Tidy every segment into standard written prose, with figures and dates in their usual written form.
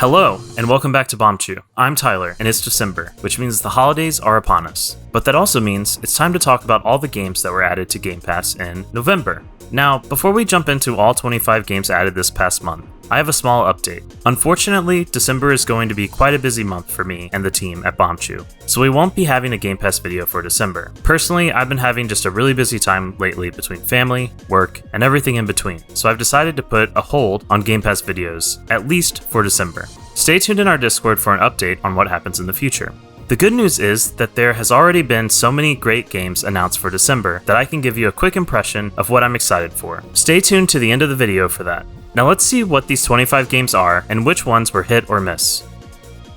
Hello, and welcome back to Bombchu. I'm Tyler, and it's December, which means the holidays are upon us. But that also means it's time to talk about all the games that were added to Game Pass in November. Now, before we jump into all 25 games added this past month, I have a small update. Unfortunately, December is going to be quite a busy month for me and the team at Bombchu, so we won't be having a Game Pass video for December. Personally, I've been having just a really busy time lately between family, work, and everything in between, so I've decided to put a hold on Game Pass videos, at least for December. Stay tuned in our Discord for an update on what happens in the future. The good news is that there has already been so many great games announced for December that I can give you a quick impression of what I'm excited for. Stay tuned to the end of the video for that. Now let's see what these 25 games are and which ones were hit or miss.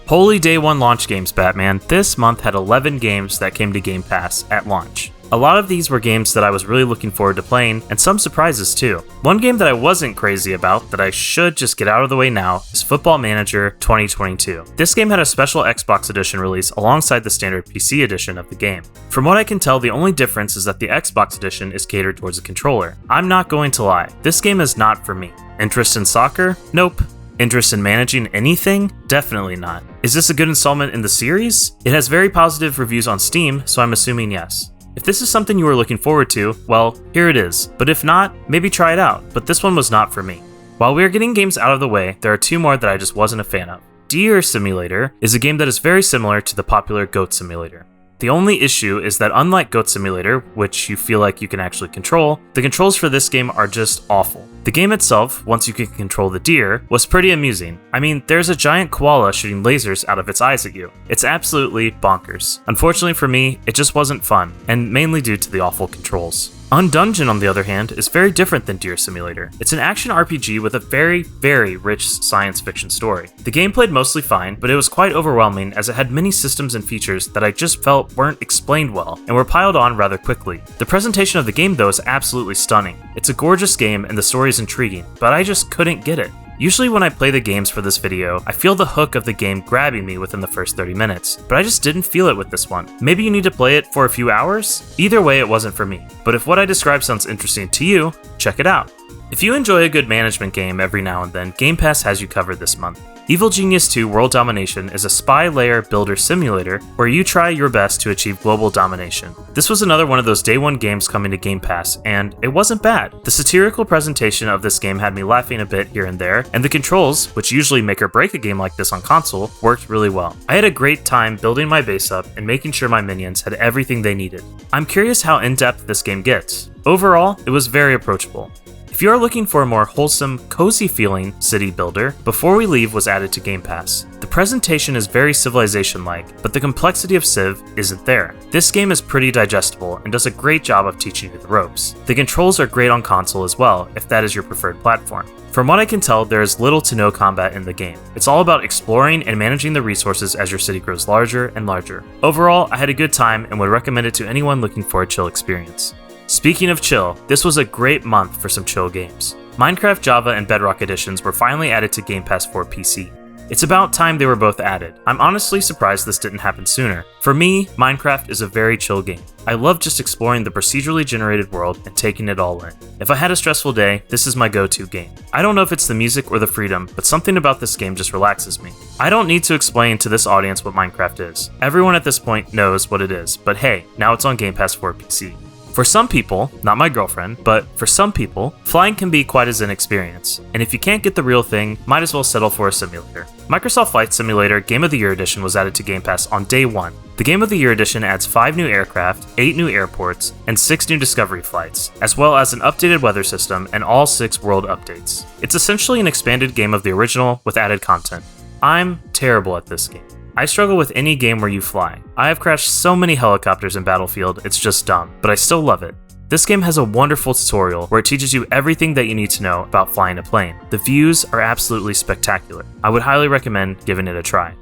Holy day one launch games, Batman. This month had 11 games that came to Game Pass at launch. A lot of these were games that I was really looking forward to playing, and some surprises too. One game that I wasn't crazy about, that I should just get out of the way now, is Football Manager 2022. This game had a special Xbox edition release alongside the standard PC edition of the game. From what I can tell, the only difference is that the Xbox edition is catered towards a controller. I'm not going to lie, this game is not for me. Interest in soccer? Nope. Interest in managing anything? Definitely not. Is this a good installment in the series? It has very positive reviews on Steam, so I'm assuming yes. If this is something you are looking forward to, well, here it is. But if not, maybe try it out, but this one was not for me. While we are getting games out of the way, there are two more that I just wasn't a fan of. Deer Simulator is a game that is very similar to the popular Goat Simulator. The only issue is that unlike Goat Simulator, which you feel like you can actually control, the controls for this game are just awful. The game itself, once you can control the deer, was pretty amusing. I mean, there's a giant koala shooting lasers out of its eyes at you. It's absolutely bonkers. Unfortunately for me, it just wasn't fun, and mainly due to the awful controls. Undungeon, on the other hand, is very different than Deer Simulator. It's an action RPG with a very, very rich science fiction story. The game played mostly fine, but it was quite overwhelming as it had many systems and features that I just felt weren't explained well, and were piled on rather quickly. The presentation of the game, though, is absolutely stunning. It's a gorgeous game and the story is intriguing, but I just couldn't get it. Usually when I play the games for this video, I feel the hook of the game grabbing me within the first 30 minutes, but I just didn't feel it with this one. Maybe you need to play it for a few hours? Either way, it wasn't for me. But if what I described sounds interesting to you, check it out. If you enjoy a good management game every now and then, Game Pass has you covered this month. Evil Genius 2 World Domination is a spy layer builder simulator where you try your best to achieve global domination. This was another one of those day one games coming to Game Pass, and it wasn't bad. The satirical presentation of this game had me laughing a bit here and there, and the controls, which usually make or break a game like this on console, worked really well. I had a great time building my base up and making sure my minions had everything they needed. I'm curious how in-depth this game gets. Overall, it was very approachable. If you are looking for a more wholesome, cozy feeling city builder, Before We Leave was added to Game Pass. The presentation is very Civilization-like, but the complexity of Civ isn't there. This game is pretty digestible and does a great job of teaching you the ropes. The controls are great on console as well, if that is your preferred platform. From what I can tell, there is little to no combat in the game. It's all about exploring and managing the resources as your city grows larger and larger. Overall, I had a good time and would recommend it to anyone looking for a chill experience. Speaking of chill, this was a great month for some chill games. Minecraft Java and Bedrock editions were finally added to Game Pass for PC. It's about time they were both added. I'm honestly surprised this didn't happen sooner. For me, Minecraft is a very chill game. I love just exploring the procedurally generated world and taking it all in. If I had a stressful day, this is my go-to game. I don't know if it's the music or the freedom, but something about this game just relaxes me. I don't need to explain to this audience what Minecraft is. Everyone at this point knows what it is, but hey, now it's on Game Pass for PC. For some people, not my girlfriend, but for some people, flying can be quite an experience, and if you can't get the real thing, might as well settle for a simulator. Microsoft Flight Simulator Game of the Year Edition was added to Game Pass on day one. The Game of the Year Edition adds 5 new aircraft, 8 new airports, and 6 new discovery flights, as well as an updated weather system and all 6 world updates. It's essentially an expanded game of the original with added content. I'm terrible at this game. I struggle with any game where you fly. I have crashed so many helicopters in Battlefield, it's just dumb, but I still love it. This game has a wonderful tutorial where it teaches you everything that you need to know about flying a plane. The views are absolutely spectacular. I would highly recommend giving it a try.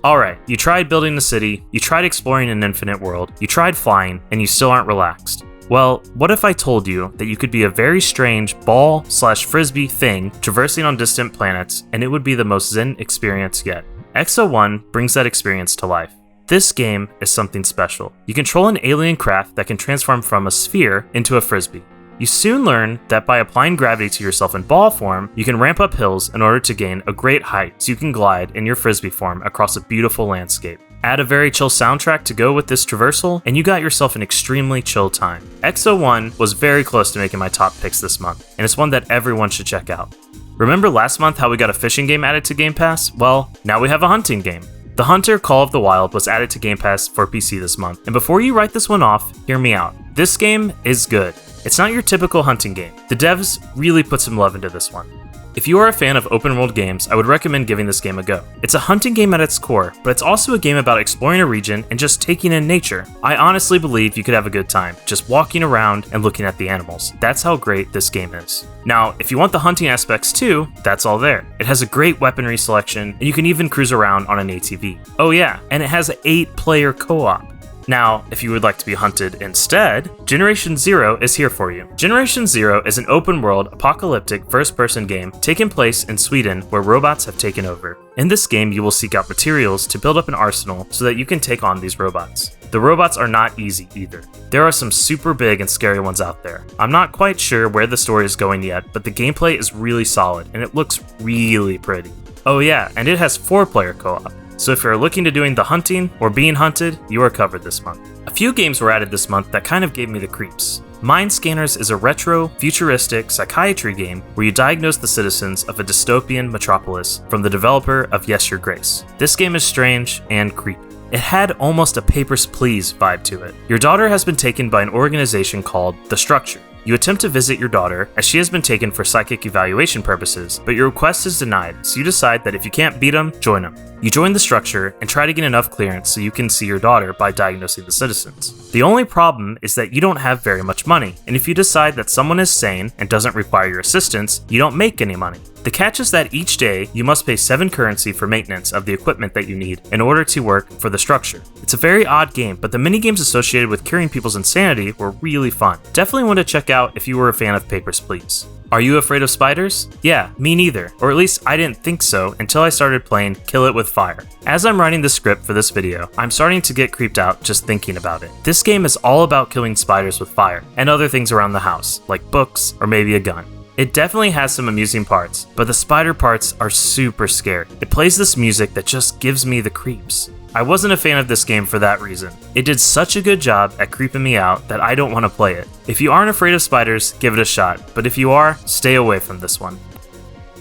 Alright, you tried building the city, you tried exploring an infinite world, you tried flying, and you still aren't relaxed. Well, what if I told you that you could be a very strange ball/frisbee thing traversing on distant planets, and it would be the most zen experience yet? XO1 brings that experience to life. This game is something special. You control an alien craft that can transform from a sphere into a frisbee. You soon learn that by applying gravity to yourself in ball form, you can ramp up hills in order to gain a great height so you can glide in your frisbee form across a beautiful landscape. Add a very chill soundtrack to go with this traversal, and you got yourself an extremely chill time. X01 was very close to making my top picks this month, and it's one that everyone should check out. Remember last month how we got a fishing game added to Game Pass? Well, now we have a hunting game. The Hunter Call of the Wild was added to Game Pass for PC this month, and before you write this one off, hear me out. This game is good. It's not your typical hunting game. The devs really put some love into this one. If you are a fan of open world games, I would recommend giving this game a go. It's a hunting game at its core, but it's also a game about exploring a region and just taking in nature. I honestly believe you could have a good time, just walking around and looking at the animals. That's how great this game is. Now, if you want the hunting aspects too, that's all there. It has a great weaponry selection, and you can even cruise around on an ATV. Oh yeah, and it has an 8-player co-op. Now, if you would like to be hunted instead, Generation Zero is here for you. Generation Zero is an open-world, apocalyptic, first-person game taking place in Sweden where robots have taken over. In this game, you will seek out materials to build up an arsenal so that you can take on these robots. The robots are not easy either. There are some super big and scary ones out there. I'm not quite sure where the story is going yet, but the gameplay is really solid and it looks really pretty. Oh yeah, and it has 4-player co-op. So if you're looking to doing the hunting or being hunted, you are covered this month. A few games were added this month that kind of gave me the creeps. Mind Scanners is a retro, futuristic psychiatry game where you diagnose the citizens of a dystopian metropolis from the developer of Yes Your Grace. This game is strange and creepy. It had almost a Papers, Please vibe to it. Your daughter has been taken by an organization called The Structure. You attempt to visit your daughter, as she has been taken for psychic evaluation purposes, but your request is denied, so you decide that if you can't beat them, join them. You join the structure and try to get enough clearance so you can see your daughter by diagnosing the citizens. The only problem is that you don't have very much money, and if you decide that someone is sane and doesn't require your assistance, you don't make any money. The catch is that each day, you must pay 7 currency for maintenance of the equipment that you need in order to work for the structure. It's a very odd game, but the minigames associated with curing people's insanity were really fun. Definitely one to check out if you were a fan of Papers, Please. Are you afraid of spiders? Yeah, me neither, or at least I didn't think so until I started playing Kill It With Fire. As I'm writing the script for this video, I'm starting to get creeped out just thinking about it. This game is all about killing spiders with fire, and other things around the house, like books or maybe a gun. It definitely has some amusing parts, but the spider parts are super scary. It plays this music that just gives me the creeps. I wasn't a fan of this game for that reason. It did such a good job at creeping me out that I don't want to play it. If you aren't afraid of spiders, give it a shot, but if you are, stay away from this one.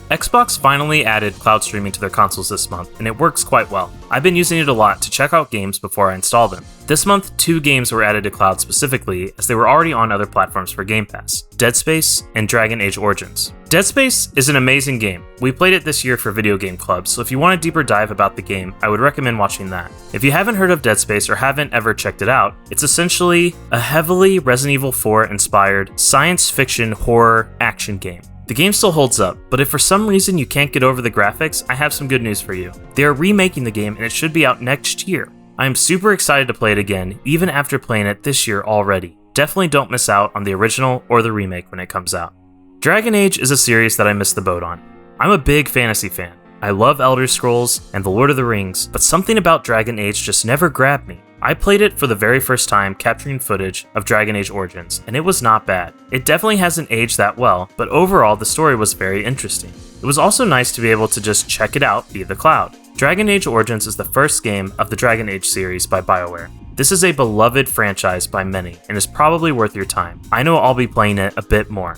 Xbox finally added cloud streaming to their consoles this month, and it works quite well. I've been using it a lot to check out games before I install them. This month, 2 games were added to cloud specifically, as they were already on other platforms for Game Pass: Dead Space and Dragon Age Origins. Dead Space is an amazing game. We played it this year for Video Game Club, so if you want a deeper dive about the game, I would recommend watching that. If you haven't heard of Dead Space or haven't ever checked it out, it's essentially a heavily Resident Evil 4 inspired science fiction horror action game. The game still holds up, but if for some reason you can't get over the graphics, I have some good news for you. They are remaking the game and it should be out next year. I am super excited to play it again, even after playing it this year already. Definitely don't miss out on the original or the remake when it comes out. Dragon Age is a series that I missed the boat on. I'm a big fantasy fan. I love Elder Scrolls and The Lord of the Rings, but something about Dragon Age just never grabbed me. I played it for the very first time capturing footage of Dragon Age Origins, and it was not bad. It definitely hasn't aged that well, but overall the story was very interesting. It was also nice to be able to just check it out via the cloud. Dragon Age Origins is the first game of the Dragon Age series by BioWare. This is a beloved franchise by many, and is probably worth your time. I know I'll be playing it a bit more.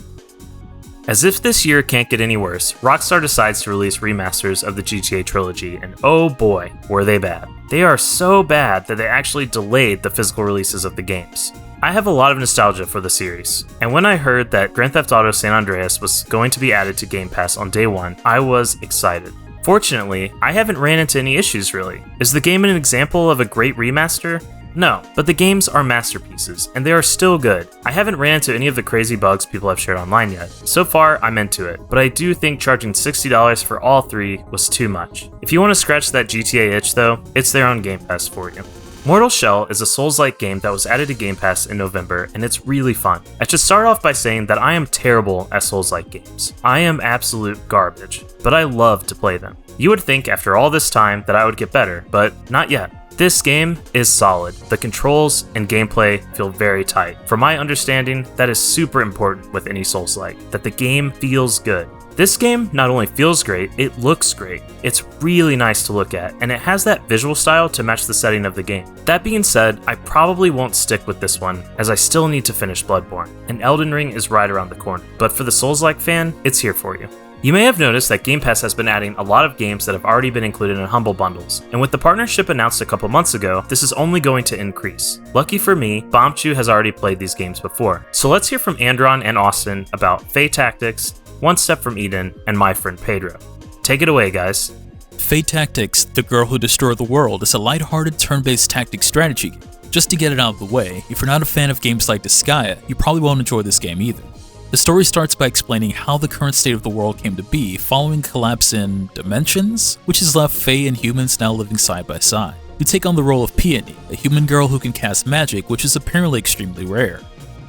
As if this year can't get any worse, Rockstar decides to release remasters of the GTA trilogy, and oh boy, were they bad. They are so bad that they actually delayed the physical releases of the games. I have a lot of nostalgia for the series, and when I heard that Grand Theft Auto San Andreas was going to be added to Game Pass on day 1, I was excited. Fortunately, I haven't ran into any issues really. Is the game an example of a great remaster? No, but the games are masterpieces, and they are still good. I haven't ran into any of the crazy bugs people have shared online yet. So far, I'm into it, but I do think charging $60 for all 3 was too much. If you want to scratch that GTA itch though, it's there on Game Pass for you. Mortal Shell is a Souls-like game that was added to Game Pass in November, and it's really fun. I should start off by saying that I am terrible at Souls-like games. I am absolute garbage, but I love to play them. You would think after all this time that I would get better, but not yet. This game is solid. The controls and gameplay feel very tight. From my understanding, that is super important with any Souls-like, that the game feels good. This game not only feels great, it looks great. It's really nice to look at, and it has that visual style to match the setting of the game. That being said, I probably won't stick with this one, as I still need to finish Bloodborne, and Elden Ring is right around the corner. But for the Souls-like fan, it's here for you. You may have noticed that Game Pass has been adding a lot of games that have already been included in Humble Bundles, and with the partnership announced a couple months ago, this is only going to increase. Lucky for me, Bombchu has already played these games before. So let's hear from Andron and Austin about Fate Tactics, One Step from Eden, and my friend Pedro. Take it away, guys. Fate Tactics, The Girl Who Destroyed the World is a lighthearted turn-based tactics strategy game. Just to get it out of the way, if you're not a fan of games like Disgaea, you probably won't enjoy this game either. The story starts by explaining how the current state of the world came to be following collapse in dimensions, which has left Fae and humans now living side by side. You take on the role of Peony, a human girl who can cast magic, which is apparently extremely rare.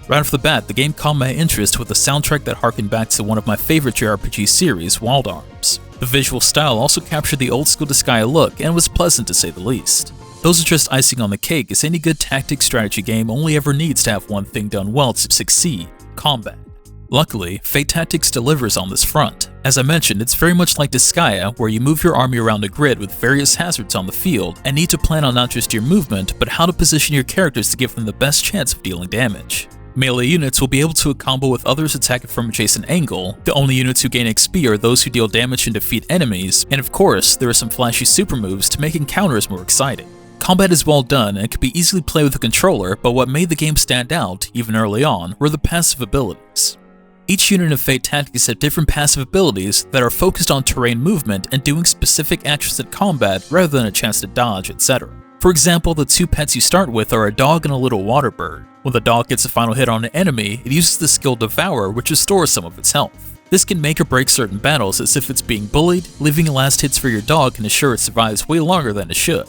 Right off the bat, the game caught my interest with a soundtrack that harkened back to one of my favorite JRPG series, Wild Arms. The visual style also captured the old-school Disgaea look and was pleasant to say the least. Those are just icing on the cake, as any good tactics strategy game only ever needs to have one thing done well to succeed: combat. Luckily, Fate Tactics delivers on this front. As I mentioned, it's very much like Disgaea, where you move your army around a grid with various hazards on the field, and need to plan on not just your movement, but how to position your characters to give them the best chance of dealing damage. Melee units will be able to combo with others attacking from adjacent angle, the only units who gain XP are those who deal damage and defeat enemies, and of course, there are some flashy super moves to make encounters more exciting. Combat is well done and could be easily played with a controller, but what made the game stand out, even early on, were the passive abilities. Each unit of Fate Tactics have different passive abilities that are focused on terrain movement and doing specific actions in combat rather than a chance to dodge, etc. For example, the two pets you start with are a dog and a little water bird. When the dog gets a final hit on an enemy, it uses the skill Devour, which restores some of its health. This can make or break certain battles, as if it's being bullied, leaving last hits for your dog can ensure it survives way longer than it should.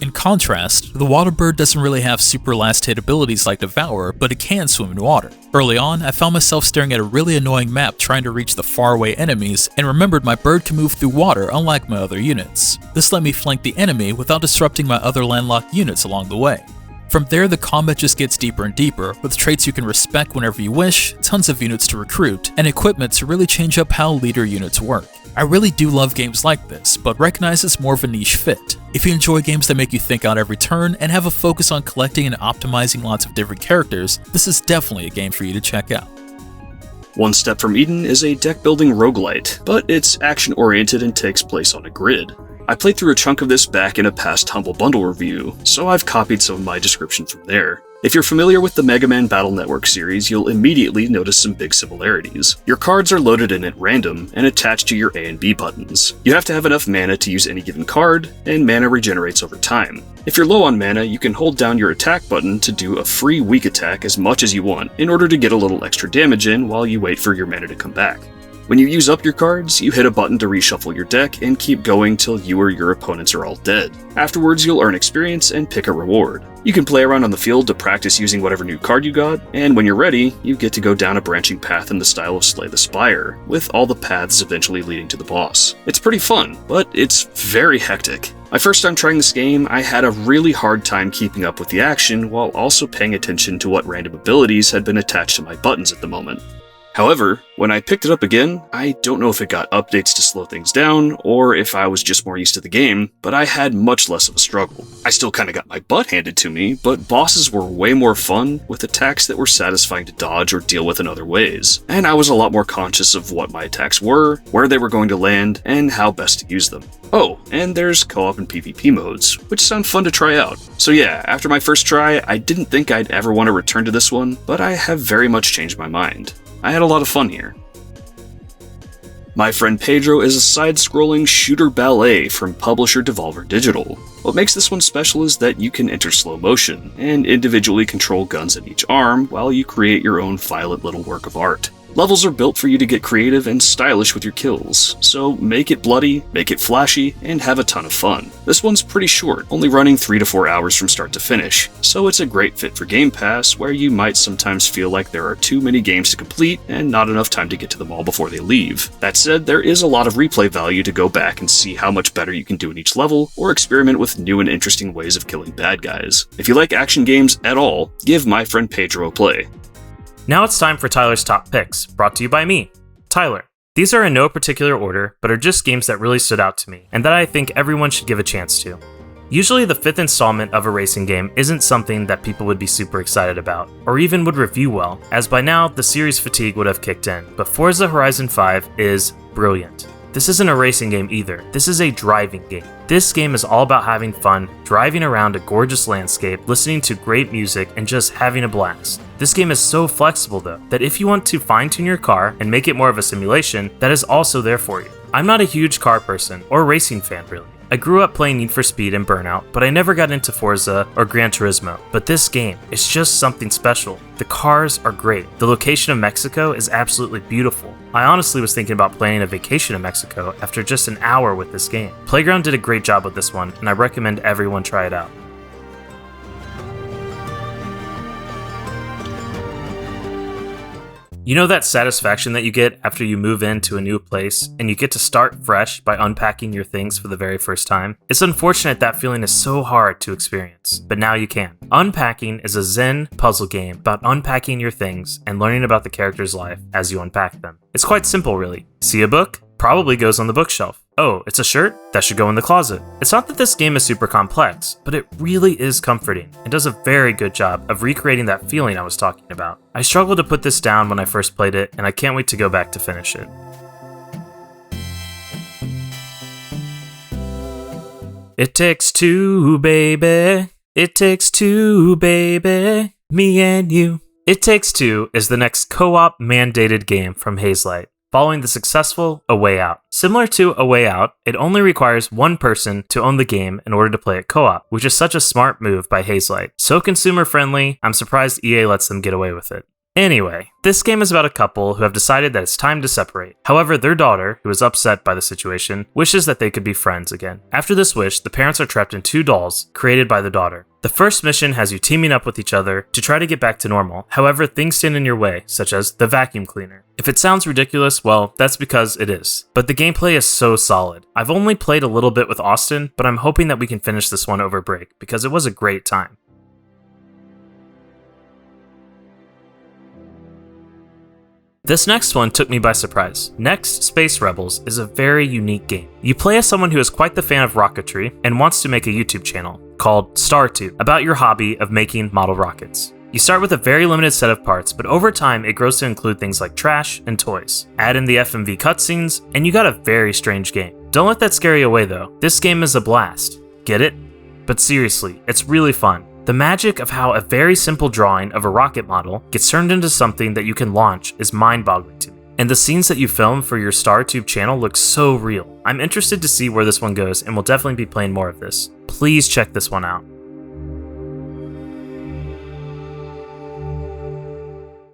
In contrast, the water bird doesn't really have super last hit abilities like Devour, but it can swim in water. Early on, I found myself staring at a really annoying map trying to reach the faraway enemies, and remembered my bird can move through water unlike my other units. This let me flank the enemy without disrupting my other landlocked units along the way. From there, the combat just gets deeper and deeper, with traits you can respec whenever you wish, tons of units to recruit, and equipment to really change up how leader units work. I really do love games like this, but recognize it's more of a niche fit. If you enjoy games that make you think out every turn and have a focus on collecting and optimizing lots of different characters, this is definitely a game for you to check out. One Step from Eden is a deck-building roguelite, but it's action-oriented and takes place on a grid. I played through a chunk of this back in a past Humble Bundle review, so I've copied some of my description from there. If you're familiar with the Mega Man Battle Network series, you'll immediately notice some big similarities. Your cards are loaded in at random and attached to your A and B buttons. You have to have enough mana to use any given card, and mana regenerates over time. If you're low on mana, you can hold down your attack button to do a free weak attack as much as you want in order to get a little extra damage in while you wait for your mana to come back. When you use up your cards, you hit a button to reshuffle your deck and keep going till you or your opponents are all dead. Afterwards, you'll earn experience and pick a reward. You can play around on the field to practice using whatever new card you got, and when you're ready, you get to go down a branching path in the style of Slay the Spire, with all the paths eventually leading to the boss. It's pretty fun, but it's very hectic. My first time trying this game, I had a really hard time keeping up with the action while also paying attention to what random abilities had been attached to my buttons at the moment. However, when I picked it up again, I don't know if it got updates to slow things down, or if I was just more used to the game, but I had much less of a struggle. I still kinda got my butt handed to me, but bosses were way more fun, with attacks that were satisfying to dodge or deal with in other ways, and I was a lot more conscious of what my attacks were, where they were going to land, and how best to use them. Oh, and there's co-op and PvP modes, which sound fun to try out. So yeah, after my first try, I didn't think I'd ever want to return to this one, but I have very much changed my mind. I had a lot of fun here. My Friend Pedro is a side-scrolling shooter ballet from publisher Devolver Digital. What makes this one special is that you can enter slow motion, and individually control guns at each arm while you create your own violent little work of art. Levels are built for you to get creative and stylish with your kills, so make it bloody, make it flashy, and have a ton of fun. This one's pretty short, only running 3 to 4 hours from start to finish, so it's a great fit for Game Pass, where you might sometimes feel like there are too many games to complete and not enough time to get to them all before they leave. That said, there is a lot of replay value to go back and see how much better you can do in each level, or experiment with new and interesting ways of killing bad guys. If you like action games at all, give My Friend Pedro a play. Now it's time for Tyler's top picks, brought to you by me, Tyler. These are in no particular order, but are just games that really stood out to me, and that I think everyone should give a chance to. Usually the 5th installment of a racing game isn't something that people would be super excited about, or even would review well, as by now the series fatigue would have kicked in, but Forza Horizon 5 is brilliant. This isn't a racing game either, this is a driving game. This game is all about having fun, driving around a gorgeous landscape, listening to great music, and just having a blast. This game is so flexible though, that if you want to fine-tune your car and make it more of a simulation, that is also there for you. I'm not a huge car person, or racing fan really. I grew up playing Need for Speed and Burnout, but I never got into Forza or Gran Turismo. But this game is just something special. The cars are great. The location of Mexico is absolutely beautiful. I honestly was thinking about planning a vacation in Mexico after just an hour with this game. Playground did a great job with this one, and I recommend everyone try it out. You know that satisfaction that you get after you move into a new place and you get to start fresh by unpacking your things for the very first time? It's unfortunate that feeling is so hard to experience, but now you can. Unpacking is a zen puzzle game about unpacking your things and learning about the character's life as you unpack them. It's quite simple really. See a book? Probably goes on the bookshelf. Oh, it's a shirt? That should go in the closet. It's not that this game is super complex, but it really is comforting and does a very good job of recreating that feeling I was talking about. I struggled to put this down when I first played it, and I can't wait to go back to finish it. It takes two, baby. It takes two, baby. Me and you. It Takes Two is the next co-op mandated game from Hazelight, following the successful A Way Out. Similar to A Way Out, it only requires one person to own the game in order to play it co-op, which is such a smart move by Hazelight. So consumer friendly, I'm surprised EA lets them get away with it. Anyway, this game is about a couple who have decided that it's time to separate. However, their daughter, who is upset by the situation, wishes that they could be friends again. After this wish, the parents are trapped in 2 dolls created by the daughter. The first mission has you teaming up with each other to try to get back to normal. However, things stand in your way, such as the vacuum cleaner. If it sounds ridiculous, well, that's because it is. But the gameplay is so solid. I've only played a little bit with Austin, but I'm hoping that we can finish this one over break, because it was a great time. This next one took me by surprise. Next Space Rebels is a very unique game. You play as someone who is quite the fan of rocketry and wants to make a YouTube channel called StarTube about your hobby of making model rockets. You start with a very limited set of parts, but over time it grows to include things like trash and toys. Add in the FMV cutscenes, and you got a very strange game. Don't let that scare you away though. This game is a blast. Get it? But seriously, it's really fun. The magic of how a very simple drawing of a rocket model gets turned into something that you can launch is mind-boggling to me. And the scenes that you film for your StarTube channel look so real. I'm interested to see where this one goes and will definitely be playing more of this. Please check this one out.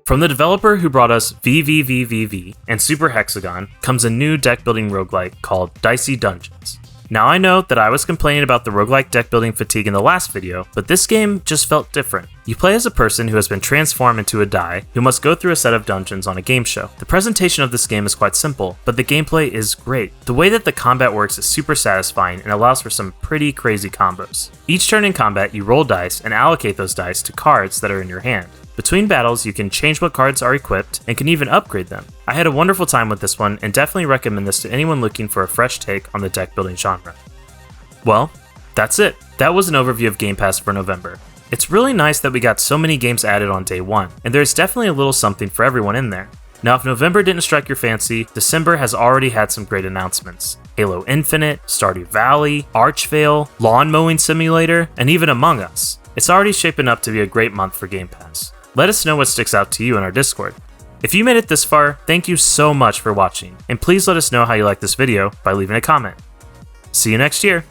From the developer who brought us VVVVV and Super Hexagon comes a new deck building roguelike called Dicey Dungeons. Now I know that I was complaining about the roguelike deck building fatigue in the last video, but this game just felt different. You play as a person who has been transformed into a die who must go through a set of dungeons on a game show. The presentation of this game is quite simple, but the gameplay is great. The way that the combat works is super satisfying and allows for some pretty crazy combos. Each turn in combat you roll dice and allocate those dice to cards that are in your hand. Between battles, you can change what cards are equipped and can even upgrade them. I had a wonderful time with this one and definitely recommend this to anyone looking for a fresh take on the deck building genre. Well, that's it. That was an overview of Game Pass for November. It's really nice that we got so many games added on day one, and there's definitely a little something for everyone in there. Now if November didn't strike your fancy, December has already had some great announcements. Halo Infinite, Stardew Valley, Archvale, Lawn Mowing Simulator, and even Among Us. It's already shaping up to be a great month for Game Pass. Let us know what sticks out to you in our Discord. If you made it this far, thank you so much for watching, and please let us know how you liked this video by leaving a comment. See you next year!